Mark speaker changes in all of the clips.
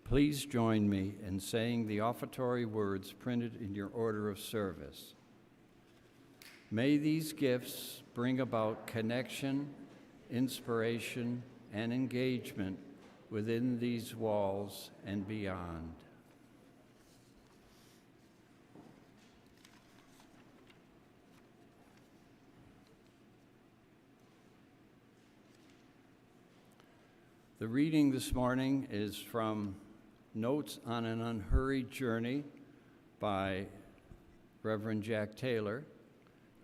Speaker 1: Please join me in saying the offertory words printed in your order of service. May these gifts bring about connection, inspiration, and engagement within these walls and beyond. The reading this morning is from Notes on an Unhurried Journey by Reverend Jack Taylor,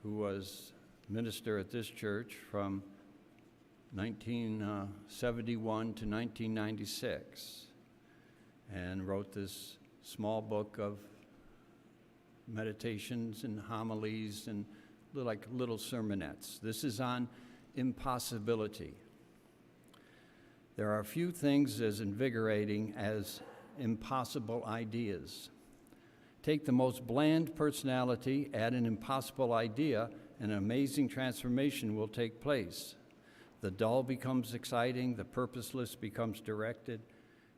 Speaker 1: who was minister at this church from 1971 to 1996, and wrote this small book of meditations and homilies and like little sermonettes. This is on impossibility. There are few things as invigorating as impossible ideas. Take the most bland personality, add an impossible idea, and an amazing transformation will take place. The dull becomes exciting, the purposeless becomes directed,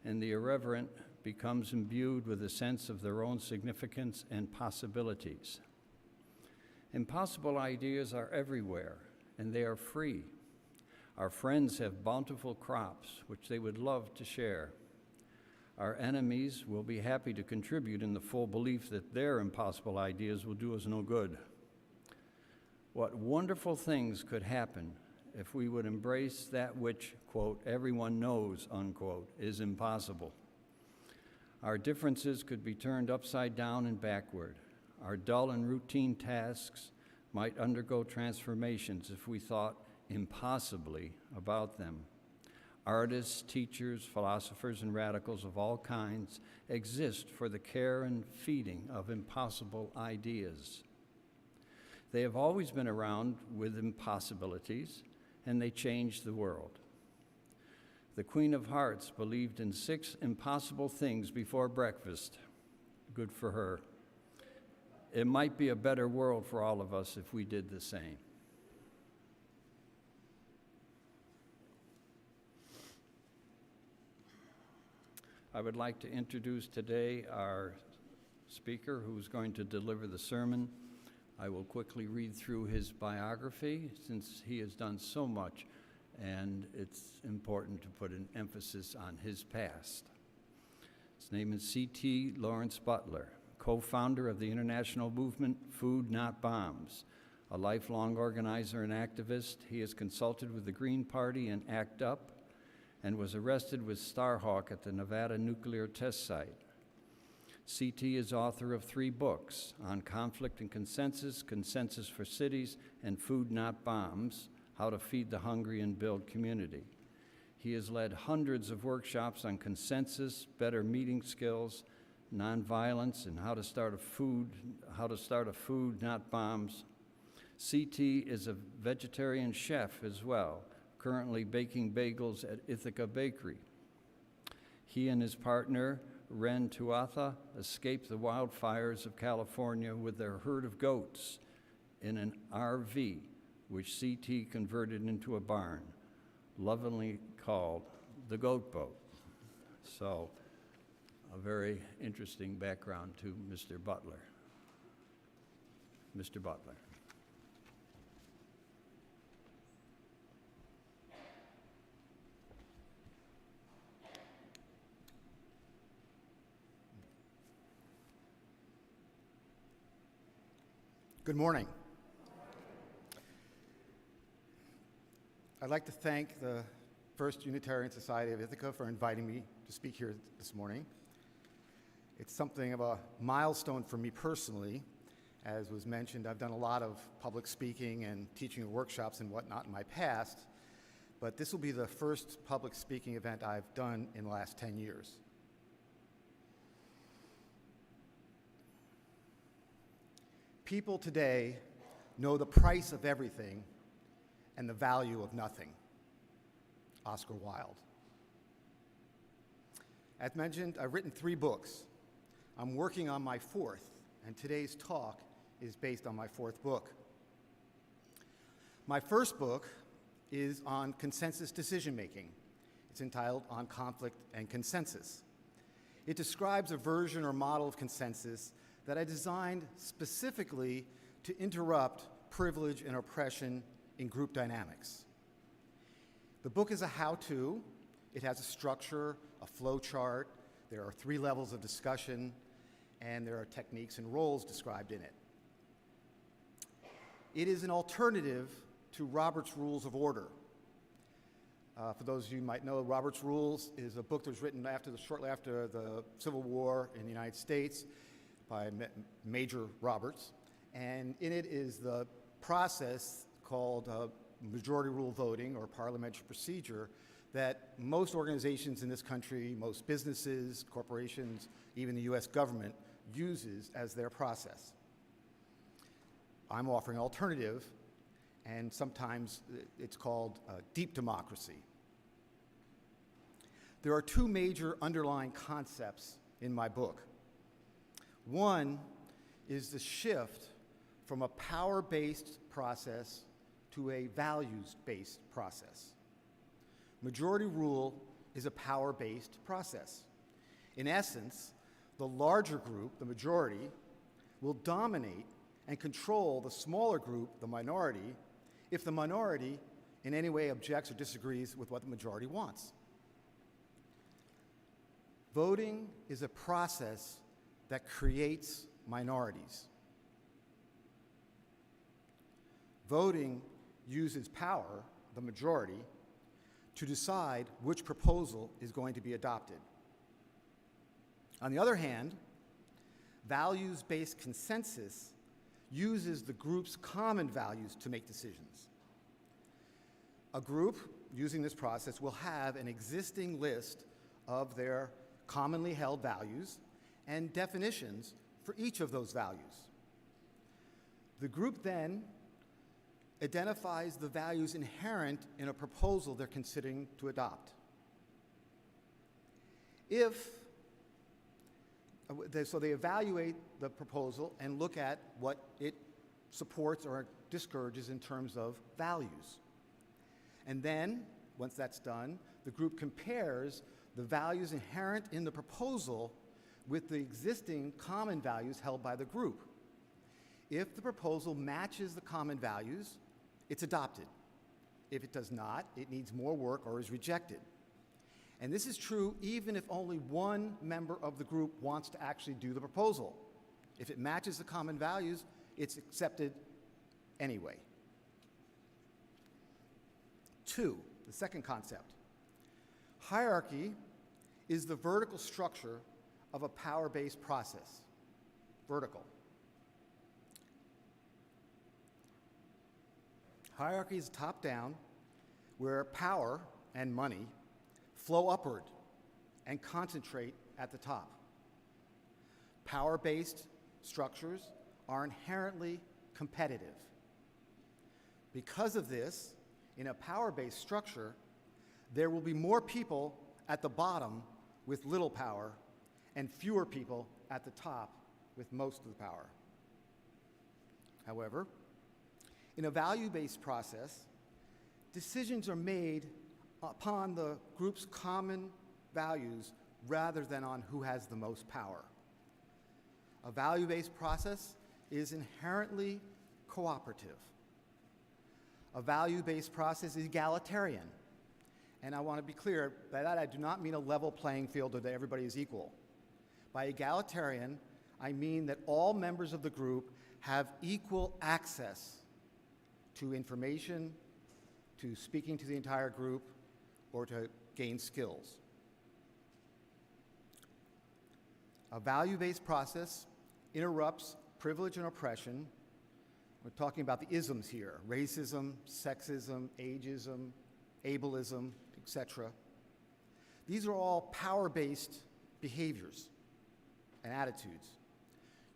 Speaker 1: and the irreverent becomes imbued with a sense of their own significance and possibilities. Impossible ideas are everywhere, and they are free. Our friends have bountiful crops, which they would love to share. Our enemies will be happy to contribute in the full belief that their impossible ideas will do us no good. What wonderful things could happen if we would embrace that which, quote, everyone knows, unquote, is impossible. Our differences could be turned upside down and backward. Our dull and routine tasks might undergo transformations if we thought impossibly about them. Artists, teachers, philosophers, and radicals of all kinds exist for the care and feeding of impossible ideas. They have always been around with impossibilities, and they changed the world. The Queen of Hearts believed in 6 impossible things before breakfast. Good for her. It might be a better world for all of us if we did the same. I would like to introduce today our speaker who's going to deliver the sermon. I will quickly read through his biography since he has done so much, and it's important to put an emphasis on his past. His name is C.T. Lawrence Butler, co-founder of the international movement Food Not Bombs. A lifelong organizer and activist, he has consulted with the Green Party and ACT UP, and was arrested with Starhawk at the Nevada nuclear test site. CT is author of 3 books on conflict and consensus, Consensus for Cities, and Food Not Bombs, How to Feed the Hungry and Build Community. He has led hundreds of workshops on consensus, better meeting skills, nonviolence, and how to start a food not bombs. CT is a vegetarian chef as well, currently baking bagels at Ithaca Bakery. He and his partner, Ren Tuatha, escaped the wildfires of California with their herd of goats in an RV, which CT converted into a barn, lovingly called the Goat Boat. So, a very interesting background to Mr. Butler. Mr. Butler.
Speaker 2: Good morning. I'd like to thank the First Unitarian Society of Ithaca for inviting me to speak here this morning. It's something of a milestone for me personally. As was mentioned, I've done a lot of public speaking and teaching workshops and whatnot in my past, but this will be the first public speaking event I've done in the last 10 years. People today know the price of everything and the value of nothing. Oscar Wilde. As mentioned, I've written 3 books. I'm working on my 4th, and today's talk is based on my 4th book. My first book is on consensus decision-making. It's entitled On Conflict and Consensus. It describes a version or model of consensus that I designed specifically to interrupt privilege and oppression in group dynamics. The book is a how-to. It has a structure, a flow chart. There are 3 levels of discussion, and there are techniques and roles described in it. It is an alternative to Robert's Rules of Order. For those of you who might know, Robert's Rules is a book that was written shortly after the Civil War in the United States by Major Roberts. And in it is the process called majority rule voting or parliamentary procedure that most organizations in this country, most businesses, corporations, even the US government uses as their process. I'm offering an alternative, and sometimes it's called deep democracy. There are 2 major underlying concepts in my book. One is the shift from a power-based process to a values-based process. Majority rule is a power-based process. In essence, the larger group, the majority, will dominate and control the smaller group, the minority, if the minority in any way objects or disagrees with what the majority wants. Voting is a process that creates minorities. Voting uses power, the majority, to decide which proposal is going to be adopted. On the other hand, values-based consensus uses the group's common values to make decisions. A group using this process will have an existing list of their commonly held values and definitions for each of those values. The group then identifies the values inherent in a proposal they're considering to adopt. So they evaluate the proposal and look at what it supports or discourages in terms of values. And then, once that's done, the group compares the values inherent in the proposal with the existing common values held by the group. If the proposal matches the common values, it's adopted. If it does not, it needs more work or is rejected. And this is true even if only one member of the group wants to actually do the proposal. If it matches the common values, it's accepted anyway. 2, the second concept. Hierarchy is the vertical structure of a power-based process. Vertical. Hierarchy is top-down, where power and money flow upward and concentrate at the top. Power-based structures are inherently competitive. Because of this, in a power-based structure, there will be more people at the bottom with little power and fewer people at the top with most of the power. However, in a value-based process, decisions are made upon the group's common values rather than on who has the most power. A value-based process is inherently cooperative. A value-based process is egalitarian. And I want to be clear, by that I do not mean a level playing field or that everybody is equal. By egalitarian, I mean that all members of the group have equal access to information, to speaking to the entire group, or to gain skills. A value-based process interrupts privilege and oppression. We're talking about the isms here: racism, sexism, ageism, ableism, etc. These are all power-based behaviors and attitudes.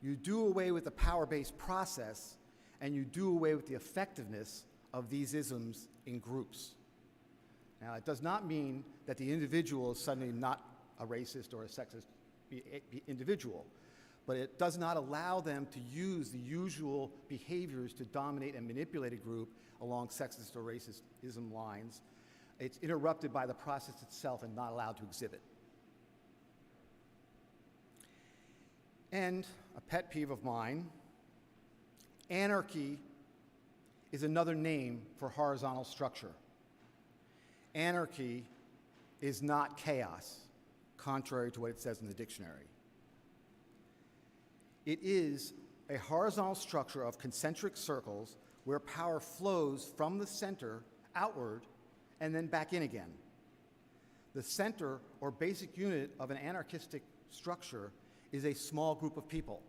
Speaker 2: You do away with the power-based process, and you do away with the effectiveness of these isms in groups. Now, it does not mean that the individual is suddenly not a racist or a sexist individual, but it does not allow them to use the usual behaviors to dominate and manipulate a group along sexist or racism lines. It's interrupted by the process itself and not allowed to exhibit. And a pet peeve of mine, anarchy is another name for horizontal structure. Anarchy is not chaos, contrary to what it says in the dictionary. It is a horizontal structure of concentric circles where power flows from the center outward and then back in again. The center or basic unit of an anarchistic structure is a small group of people,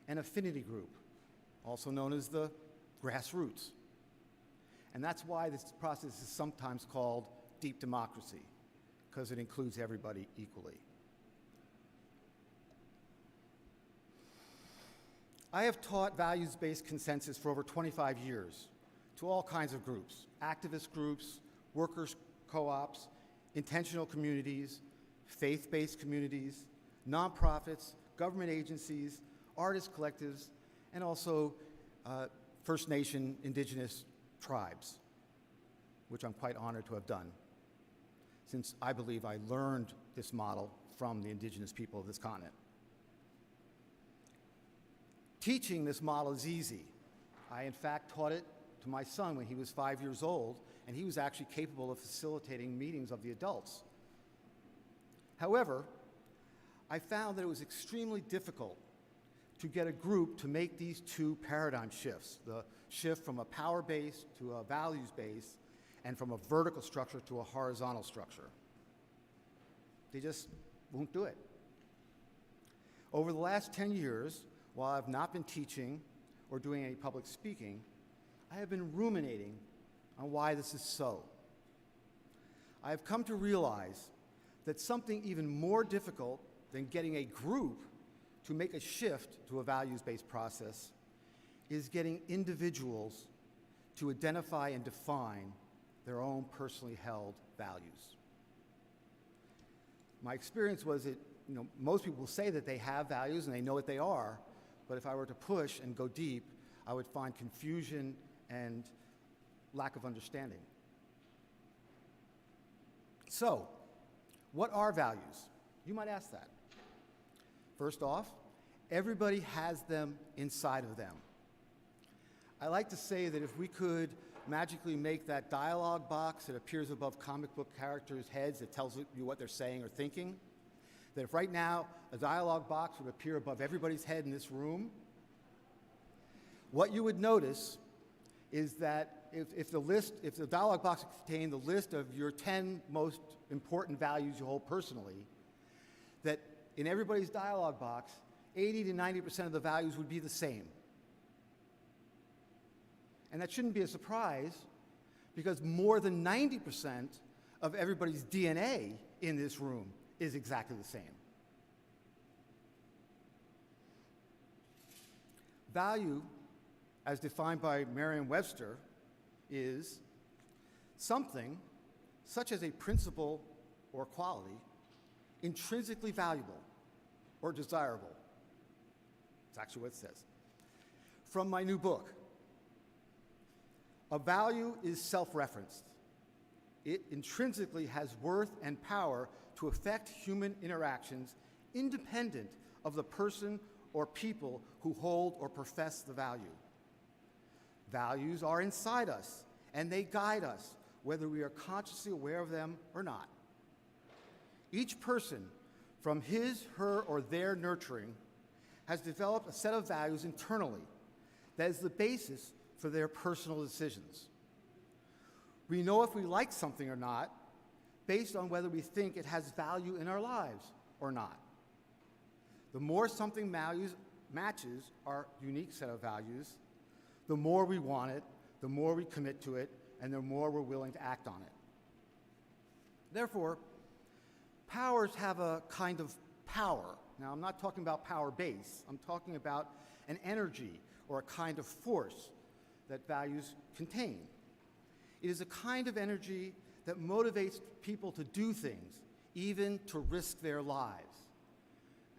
Speaker 2: an affinity group, also known as the grassroots. And that's why this process is sometimes called deep democracy, because it includes everybody equally. I have taught values-based consensus for over 25 years to all kinds of groups, activist groups, workers' co-ops, intentional communities, faith-based communities, nonprofits, government agencies, artist collectives, and also First Nation indigenous tribes, which I'm quite honored to have done, since I believe I learned this model from the indigenous people of this continent. Teaching this model is easy. I, in fact, taught it to my son when he was 5 years old, and he was actually capable of facilitating meetings of the adults. However, I found that it was extremely difficult to get a group to make these two paradigm shifts, the shift from a power base to a values base, and from a vertical structure to a horizontal structure. They just won't do it. Over the last 10 years, while I've not been teaching or doing any public speaking, I have been ruminating on why this is so. I have come to realize that something even more difficult than getting a group to make a shift to a values-based process is getting individuals to identify and define their own personally held values. My experience was that most people will say that they have values and they know what they are, but if I were to push and go deep, I would find confusion and lack of understanding. So, what are values? You might ask that. First off, everybody has them inside of them. I like to say that if we could magically make that dialogue box that appears above comic book characters' heads that tells you what they're saying or thinking, that if right now a dialogue box would appear above everybody's head in this room, what you would notice is that if the dialogue box contained the list of your 10 most important values you hold personally, that in everybody's dialogue box, 80 to 90% of the values would be the same. And that shouldn't be a surprise, because more than 90% of everybody's DNA in this room is exactly the same. Value, as defined by Merriam-Webster, is something, such as a principle or quality, intrinsically valuable or desirable. It's actually what it says. From my new book, a value is self-referenced. It intrinsically has worth and power to affect human interactions independent of the person or people who hold or profess the value. Values are inside us, and they guide us, whether we are consciously aware of them or not. Each person, from his, her, or their nurturing, has developed a set of values internally that is the basis for their personal decisions. We know if we like something or not based on whether we think it has value in our lives or not. The more something matches our unique set of values, the more we want it, the more we commit to it, and the more we're willing to act on it. Therefore, powers have a kind of power. Now, I'm not talking about power base. I'm talking about an energy or a kind of force that values contain. It is a kind of energy that motivates people to do things, even to risk their lives.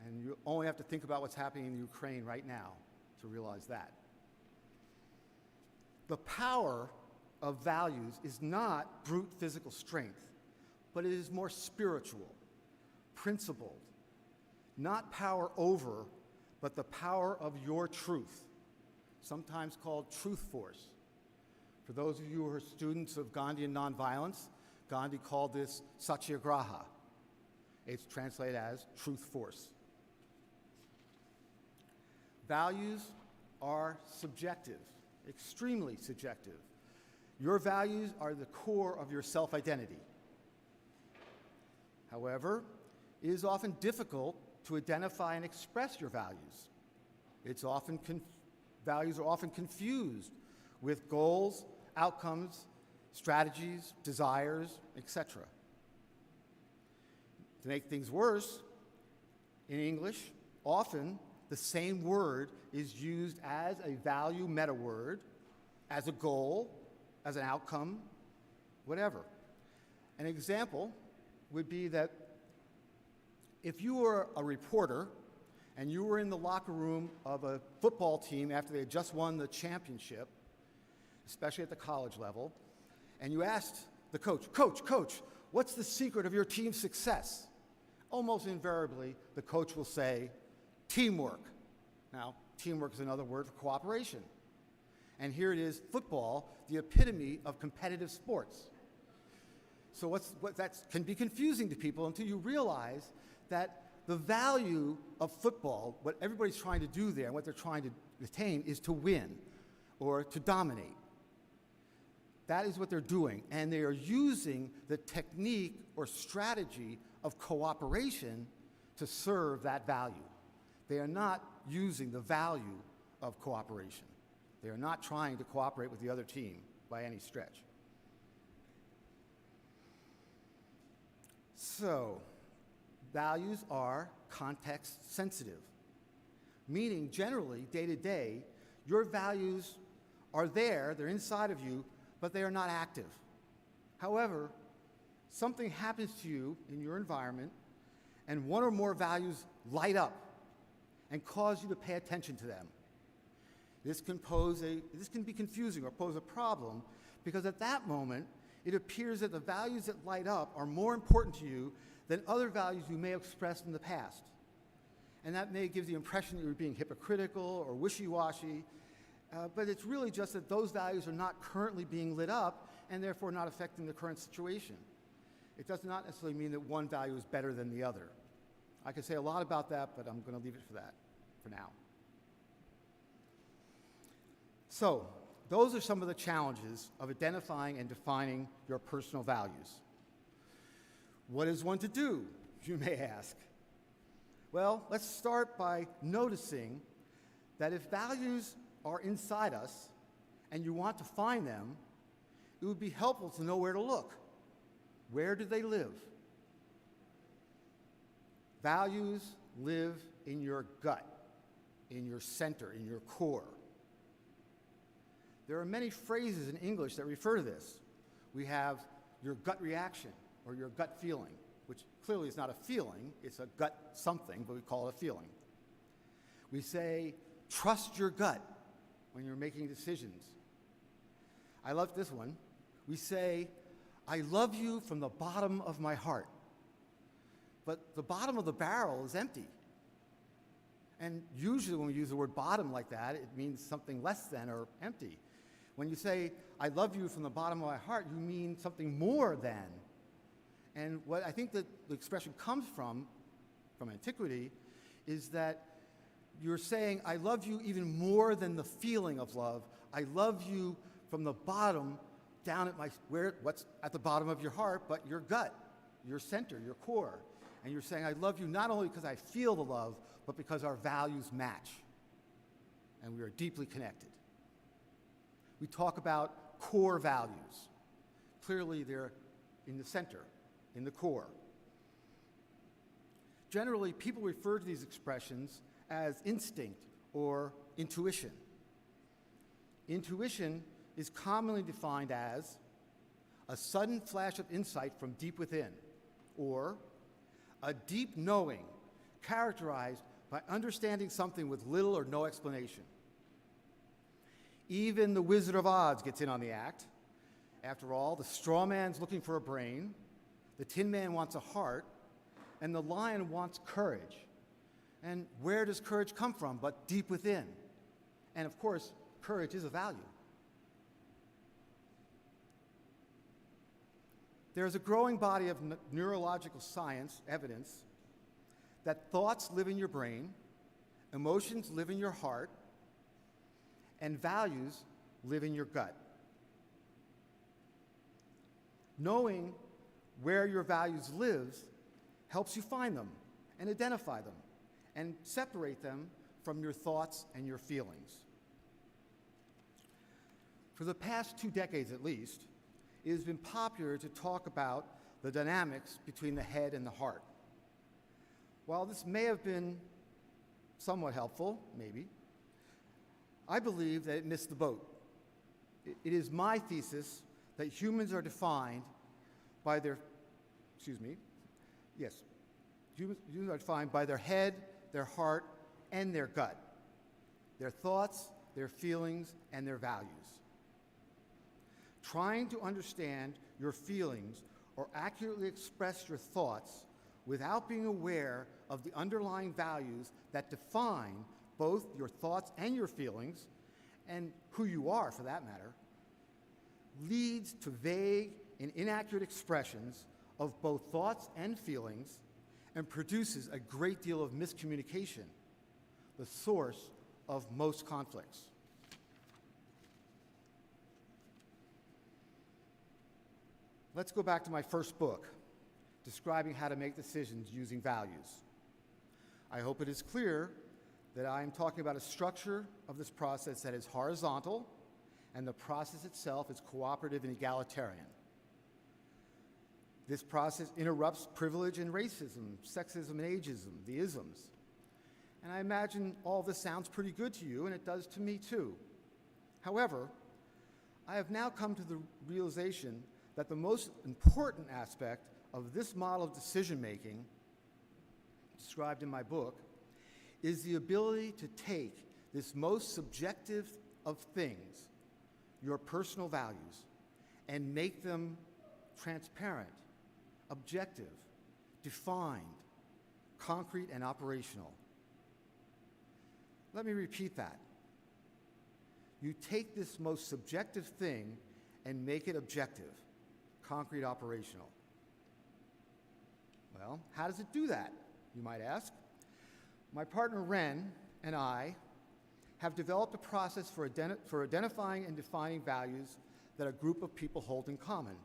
Speaker 2: And you only have to think about what's happening in Ukraine right now to realize that. The power of values is not brute physical strength, but it is more spiritual, principled, not power over, but the power of your truth, sometimes called truth force. For those of you who are students of Gandhian nonviolence, Gandhi called this satyagraha. It's translated as truth force. Values are subjective, extremely subjective. Your values are the core of your self-identity. However, it is often difficult to identify and express your values. Values are often confused with goals, outcomes, strategies, desires, etc. To make things worse, in English, often the same word is used as a value meta word, as a goal, as an outcome, whatever. An example would be that if you were a reporter and you were in the locker room of a football team after they had just won the championship, especially at the college level, and you asked the coach, Coach, what's the secret of your team's success? Almost invariably, the coach will say, teamwork. Now, teamwork is another word for cooperation. And here it is, football, the epitome of competitive sports. So that can be confusing to people until you realize that the value of football, what everybody's trying to do there and what they're trying to attain is to win or to dominate. That is what they're doing, and they are using the technique or strategy of cooperation to serve that value. They are not using the value of cooperation. They are not trying to cooperate with the other team by any stretch. So, values are context sensitive, meaning generally, day to day, your values are there, they're inside of you, but they are not active. However, something happens to you in your environment, and one or more values light up and cause you to pay attention to them. This can be confusing or pose a problem because at that moment, it appears that the values that light up are more important to you than other values you may have expressed in the past. And that may give the impression that you're being hypocritical or wishy-washy, but it's really just that those values are not currently being lit up and therefore not affecting the current situation. It does not necessarily mean that one value is better than the other. I could say a lot about that, but I'm going to leave it for now. So, those are some of the challenges of identifying and defining your personal values. What is one to do, you may ask? Well, let's start by noticing that if values are inside us and you want to find them, it would be helpful to know where to look. Where do they live? Values live in your gut, in your center, in your core. There are many phrases in English that refer to this. We have your gut reaction or your gut feeling, which clearly is not a feeling, it's a gut something, but we call it a feeling. We say, trust your gut when you're making decisions. I love this one. We say, I love you from the bottom of my heart. But the bottom of the barrel is empty. And usually when we use the word bottom like that, it means something less than or empty. When you say, I love you from the bottom of my heart, you mean something more than. And what I think that the expression comes from antiquity, is that you're saying, I love you even more than the feeling of love. I love you from the bottom down at what's at the bottom of your heart, but your gut, your center, your core. And you're saying, I love you not only because I feel the love, but because our values match. And we are deeply connected. We talk about core values. Clearly, they're in the center, in the core. Generally, people refer to these expressions as instinct or intuition. Intuition is commonly defined as a sudden flash of insight from deep within, or a deep knowing characterized by understanding something with little or no explanation. Even the Wizard of Oz gets in on the act. After all, the straw man's looking for a brain, the Tin Man wants a heart, and the lion wants courage. And where does courage come from but deep within? And of course, courage is a value. There is a growing body of neurological science evidence that thoughts live in your brain, emotions live in your heart, and values live in your gut. Knowing where your values live helps you find them and identify them and separate them from your thoughts and your feelings. For the past 2 decades at least, it has been popular to talk about the dynamics between the head and the heart. While this may have been somewhat helpful, maybe, I believe that it missed the boat. It is my thesis that humans are defined by their, humans are defined by their head, their heart, and their gut, their thoughts, their feelings, and their values. Trying to understand your feelings or accurately express your thoughts without being aware of the underlying values that define both your thoughts and your feelings, and who you are for that matter, leads to vague and inaccurate expressions of both thoughts and feelings and produces a great deal of miscommunication, the source of most conflicts. Let's go back to my first book, describing how to make decisions using values. I hope it is clear that I am talking about a structure of this process that is horizontal, and the process itself is cooperative and egalitarian. This process interrupts privilege and racism, sexism and ageism, the isms. And I imagine all this sounds pretty good to you, and it does to me too. However, I have now come to the realization that the most important aspect of this model of decision-making, described in my book, is the ability to take this most subjective of things, your personal values, and make them transparent, objective, defined, concrete, and operational. Let me repeat that. You take this most subjective thing and make it objective, concrete, operational. Well, how does it do that, you might ask? My partner Ren and I have developed a process for identifying and defining values that a group of people hold in common,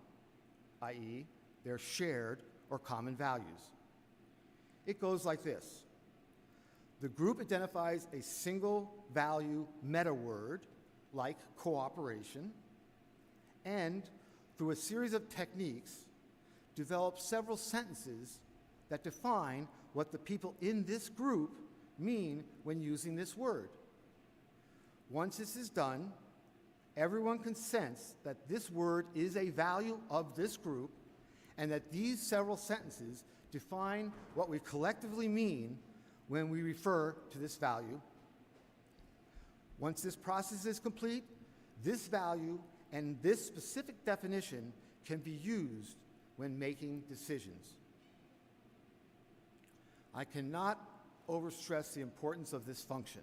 Speaker 2: i.e., their shared or common values. It goes like this. The group identifies a single value meta word, like cooperation, and through a series of techniques, develops several sentences that define what the people in this group mean when using this word. Once this is done, everyone consents that this word is a value of this group and that these several sentences define what we collectively mean when we refer to this value. Once this process is complete, this value and this specific definition can be used when making decisions. I cannot overstress the importance of this function.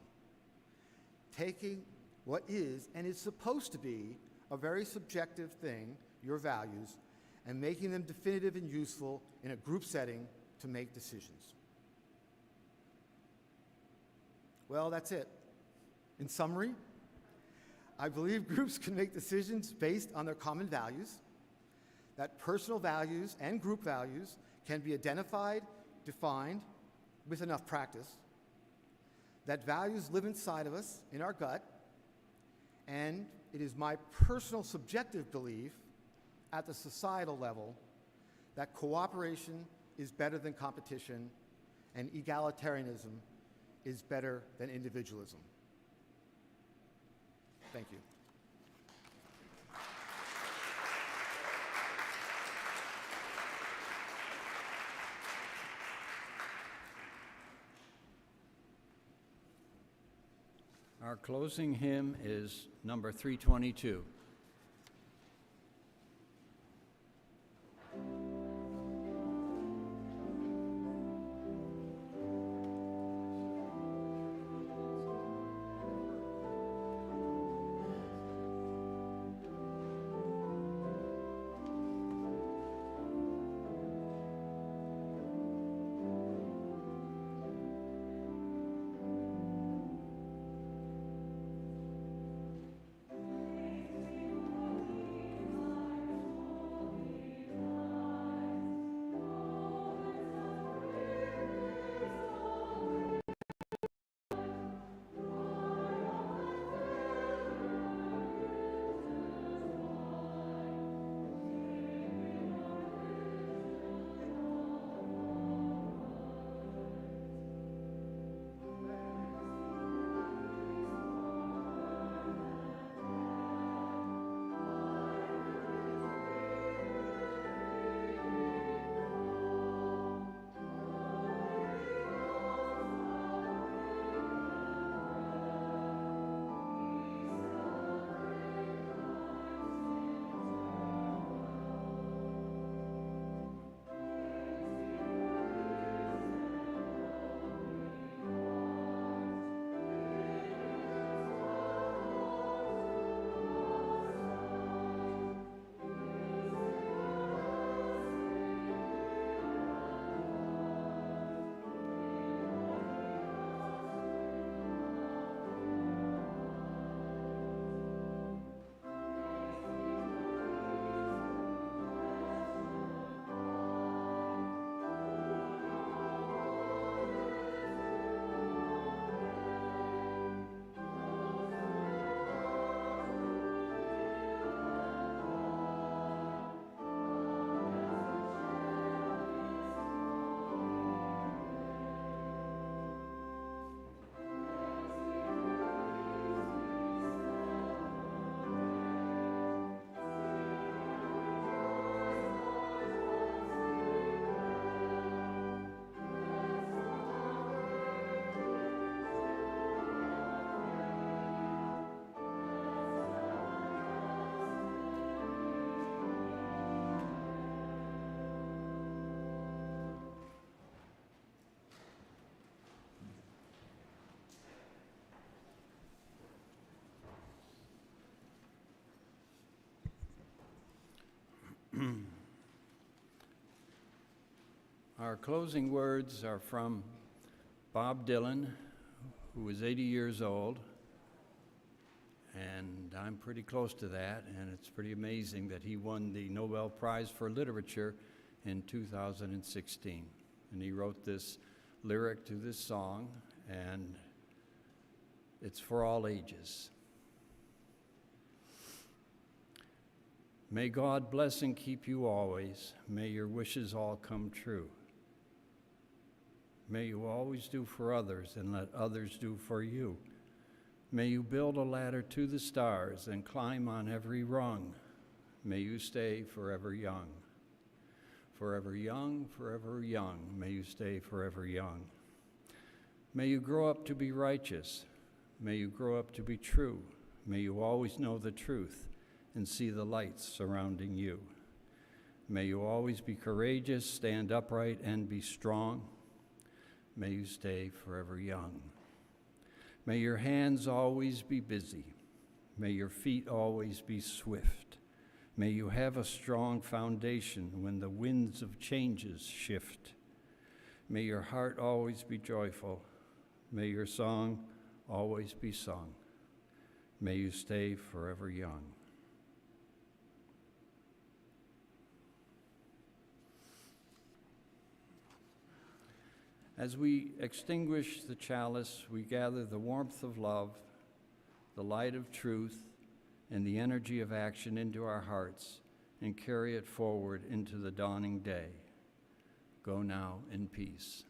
Speaker 2: Taking what is and is supposed to be a very subjective thing, your values, and making them definitive and useful in a group setting to make decisions. Well, that's it. In summary, I believe groups can make decisions based on their common values, that personal values and group values can be identified, defined with enough practice, that values live inside of us, in our gut, and it is my personal subjective belief at the societal level that cooperation is better than competition and egalitarianism is better than individualism. Thank you.
Speaker 1: Our closing hymn is number 322. Our closing words are from Bob Dylan, who was 80 years old, and I'm pretty close to that, and it's pretty amazing that he won the Nobel Prize for Literature in 2016. And he wrote this lyric to this song, and it's for all ages. May God bless and keep you always. May your wishes all come true. May you always do for others and let others do for you. May you build a ladder to the stars and climb on every rung. May you stay forever young. Forever young, forever young. May you stay forever young. May you grow up to be righteous. May you grow up to be true. May you always know the truth and see the lights surrounding you. May you always be courageous, stand upright, and be strong. May you stay forever young. May your hands always be busy. May your feet always be swift. May you have a strong foundation when the winds of changes shift. May your heart always be joyful. May your song always be sung. May you stay forever young. As we extinguish the chalice, we gather the warmth of love, the light of truth, and the energy of action into our hearts and carry it forward into the dawning day. Go now in peace.